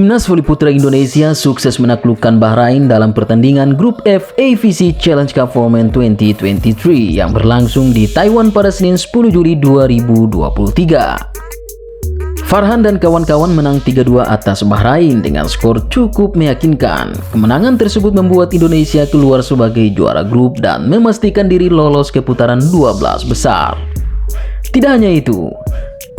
Timnas voli putra Indonesia sukses menaklukkan Bahrain dalam pertandingan Grup F AFC Challenge Cup Formen 2023 yang berlangsung di Taiwan pada Senin 10 Juli 2023. Farhan dan kawan-kawan menang 3-2 atas Bahrain dengan skor cukup meyakinkan. Kemenangan tersebut membuat Indonesia keluar sebagai juara grup dan memastikan diri lolos ke putaran 12 besar. Tidak hanya itu,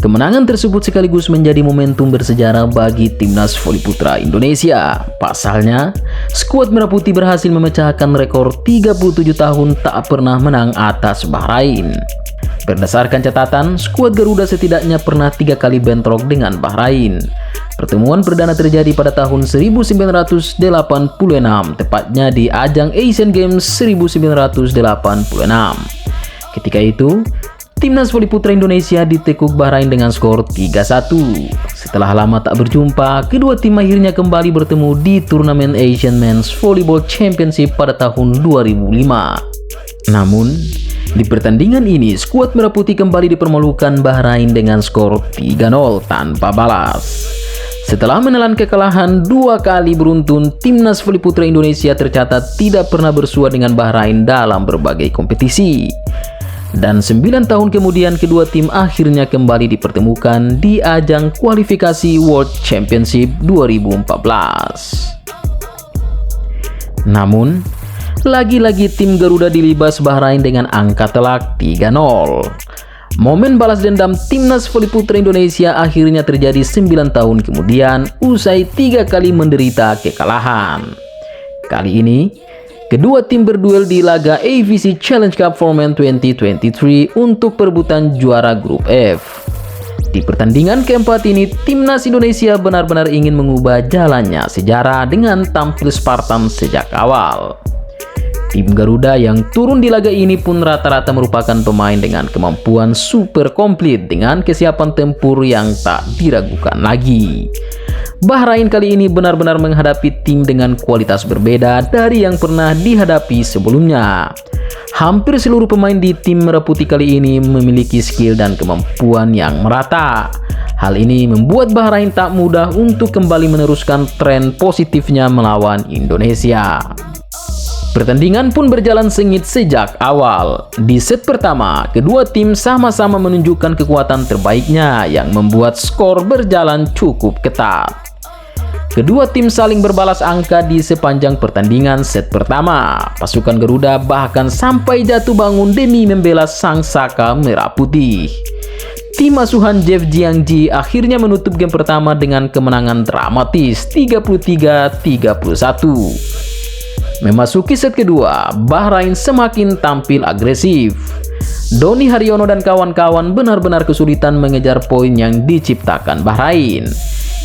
kemenangan tersebut sekaligus menjadi momentum bersejarah bagi Timnas Voli Putra Indonesia. Pasalnya, skuad Merah Putih berhasil memecahkan rekor 37 tahun tak pernah menang atas Bahrain. Berdasarkan catatan, skuad Garuda setidaknya pernah 3 kali bentrok dengan Bahrain. Pertemuan perdana terjadi pada tahun 1986, tepatnya di ajang Asian Games 1986. Ketika itu, Timnas Voli Putra Indonesia ditekuk Bahrain dengan skor 3-1. Setelah lama tak berjumpa, kedua tim akhirnya kembali bertemu di turnamen Asian Men's Volleyball Championship pada tahun 2005. Namun, di pertandingan ini, skuad Merah Putih kembali dipermalukan Bahrain dengan skor 3-0 tanpa balas. Setelah menelan kekalahan 2 kali beruntun, Timnas Voli Putra Indonesia tercatat tidak pernah bersua dengan Bahrain dalam berbagai kompetisi. Dan 9 tahun kemudian kedua tim akhirnya kembali dipertemukan di ajang kualifikasi World Championship 2014. Namun, lagi-lagi tim Garuda dilibas Bahrain dengan angka telak 3-0. Momen balas dendam Timnas Voli Putra Indonesia akhirnya terjadi 9 tahun kemudian usai 3 kali menderita kekalahan. Kali ini, kedua tim berduel di laga AFC Challenge Cup Formen 2023 untuk perebutan juara Grup F. Di pertandingan keempat ini, Timnas Indonesia benar-benar ingin mengubah jalannya sejarah dengan tampil Spartan sejak awal. Tim Garuda yang turun di laga ini pun rata-rata merupakan pemain dengan kemampuan super komplit dengan kesiapan tempur yang tak diragukan lagi. Bahrain kali ini benar-benar menghadapi tim dengan kualitas berbeda dari yang pernah dihadapi sebelumnya. Hampir seluruh pemain di tim Merah Putih kali ini memiliki skill dan kemampuan yang merata. Hal ini membuat Bahrain tak mudah untuk kembali meneruskan tren positifnya melawan Indonesia. Pertandingan pun berjalan sengit sejak awal. Di set pertama, kedua tim sama-sama menunjukkan kekuatan terbaiknya yang membuat skor berjalan cukup ketat. Kedua tim saling berbalas angka di sepanjang pertandingan set pertama. Pasukan Garuda bahkan sampai jatuh bangun demi membela sang saka Merah Putih. Tim asuhan Jeff Jiangji akhirnya menutup game pertama dengan kemenangan dramatis 33-31. Memasuki set kedua, Bahrain semakin tampil agresif. Doni Haryono dan kawan-kawan benar-benar kesulitan mengejar poin yang diciptakan Bahrain.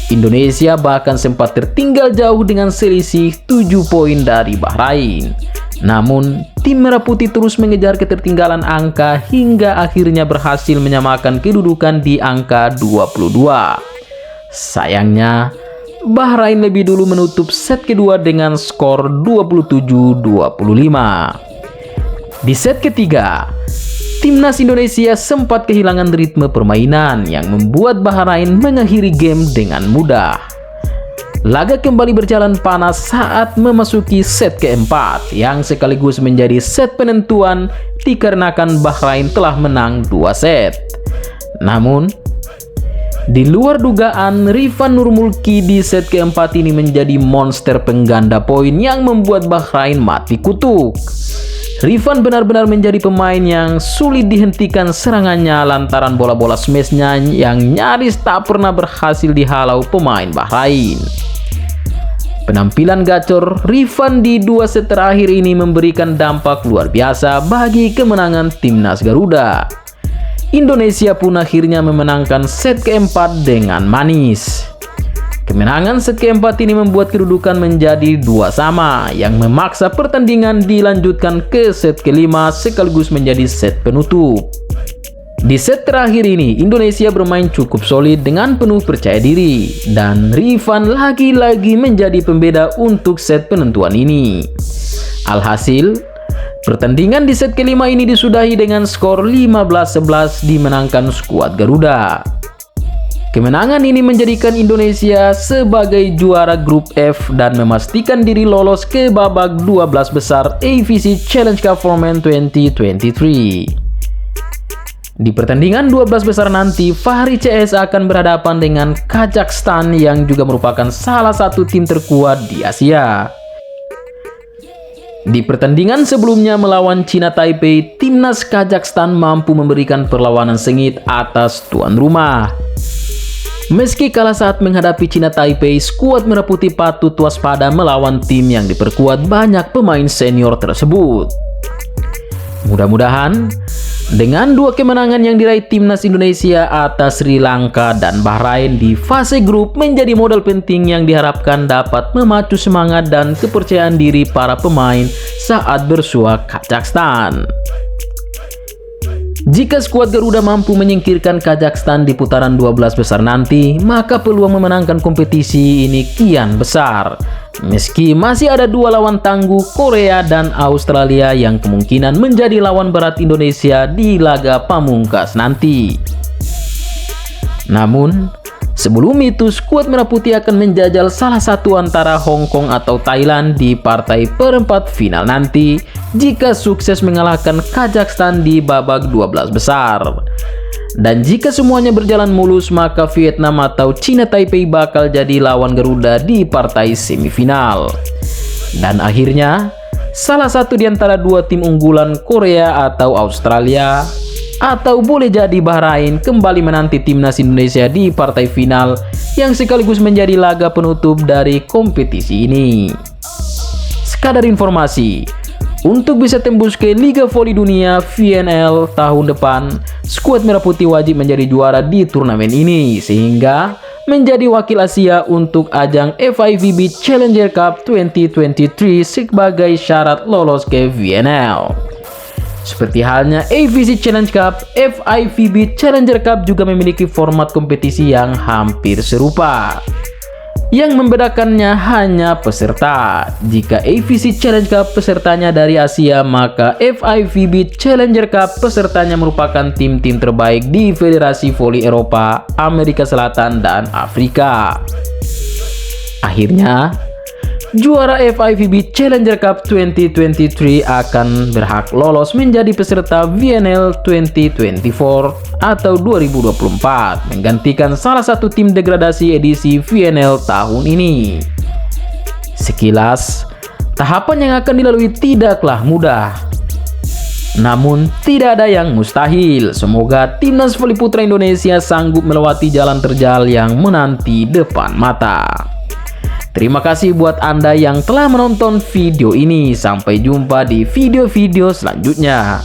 Indonesia bahkan sempat tertinggal jauh dengan selisih 7 poin dari Bahrain. Namun, tim Merah Putih terus mengejar ketertinggalan angka hingga akhirnya berhasil menyamakan kedudukan di angka 22. Sayangnya, Bahrain lebih dulu menutup set kedua dengan skor 27-25. Di set ketiga, Timnas Indonesia sempat kehilangan ritme permainan yang membuat Bahrain mengakhiri game dengan mudah. Laga kembali berjalan panas saat memasuki set keempat yang sekaligus menjadi set penentuan dikarenakan Bahrain telah menang 2 set. Namun, di luar dugaan, Rifan Nurmulki di set keempat ini menjadi monster pengganda poin yang membuat Bahrain mati kutuk. Rifan benar-benar menjadi pemain yang sulit dihentikan serangannya lantaran bola-bola smashnya yang nyaris tak pernah berhasil dihalau pemain Bahrain. Penampilan gacor Rifan di 2 set terakhir ini memberikan dampak luar biasa bagi kemenangan Timnas Garuda. Indonesia pun akhirnya memenangkan set keempat dengan manis. Kemenangan set keempat ini membuat kedudukan menjadi 2-2 yang memaksa pertandingan dilanjutkan ke set kelima sekaligus menjadi set penutup. Di set terakhir ini, Indonesia bermain cukup solid dengan penuh percaya diri dan Rifan lagi-lagi menjadi pembeda untuk set penentuan ini. Alhasil, pertandingan di set kelima ini disudahi dengan skor 15-11 dimenangkan skuad Garuda. Kemenangan ini menjadikan Indonesia sebagai juara grup F dan memastikan diri lolos ke babak 12 besar AFC Challenge Cup for Men 2023. Di pertandingan 12 besar nanti, Fahri CS akan berhadapan dengan Kazakhstan yang juga merupakan salah satu tim terkuat di Asia. Di pertandingan sebelumnya melawan Cina Taipei, timnas Kazakhstan mampu memberikan perlawanan sengit atas tuan rumah. Meski kalah saat menghadapi Cina Taipei, skuad Merah Putih patut waspada melawan tim yang diperkuat banyak pemain senior tersebut. Mudah-mudahan dengan dua kemenangan yang diraih timnas Indonesia atas Sri Lanka dan Bahrain di fase grup menjadi modal penting yang diharapkan dapat memacu semangat dan kepercayaan diri para pemain saat bersua Kazakhstan. Jika skuad Garuda mampu menyingkirkan Kazakhstan di putaran 12 besar nanti, maka peluang memenangkan kompetisi ini kian besar. Meski masih ada dua lawan tangguh, Korea dan Australia yang kemungkinan menjadi lawan berat Indonesia di laga pamungkas nanti. Namun, sebelum itu skuad Merah Putih akan menjajal salah satu antara Hong Kong atau Thailand di partai perempat final nanti jika sukses mengalahkan Kazakhstan di babak 12 besar. Dan jika semuanya berjalan mulus, maka Vietnam atau Cina Taipei bakal jadi lawan Garuda di partai semifinal. Dan akhirnya, salah satu di antara dua tim unggulan Korea atau Australia, atau boleh jadi Bahrain, kembali menanti timnas Indonesia di partai final yang sekaligus menjadi laga penutup dari kompetisi ini. Sekadar informasi, untuk bisa tembus ke Liga Voli Dunia VNL tahun depan, skuad Merah Putih wajib menjadi juara di turnamen ini sehingga menjadi wakil Asia untuk ajang FIVB Challenger Cup 2023 sebagai syarat lolos ke VNL. Seperti halnya AFC Challenge Cup, FIVB Challenger Cup juga memiliki format kompetisi yang hampir serupa. Yang membedakannya hanya peserta. Jika AFC Challenge Cup pesertanya dari Asia, maka FIVB Challenger Cup pesertanya merupakan tim-tim terbaik di Federasi Voli Eropa, Amerika Selatan, dan Afrika. Akhirnya, juara FIVB Challenger Cup 2023 akan berhak lolos menjadi peserta VNL 2024 atau 2024, menggantikan salah satu tim degradasi edisi VNL tahun ini. Sekilas, tahapan yang akan dilalui tidaklah mudah. Namun, tidak ada yang mustahil. Semoga timnas voli putra Indonesia sanggup melewati jalan terjal yang menanti depan mata. Terima kasih buat Anda yang telah menonton video ini. Sampai jumpa di video-video selanjutnya.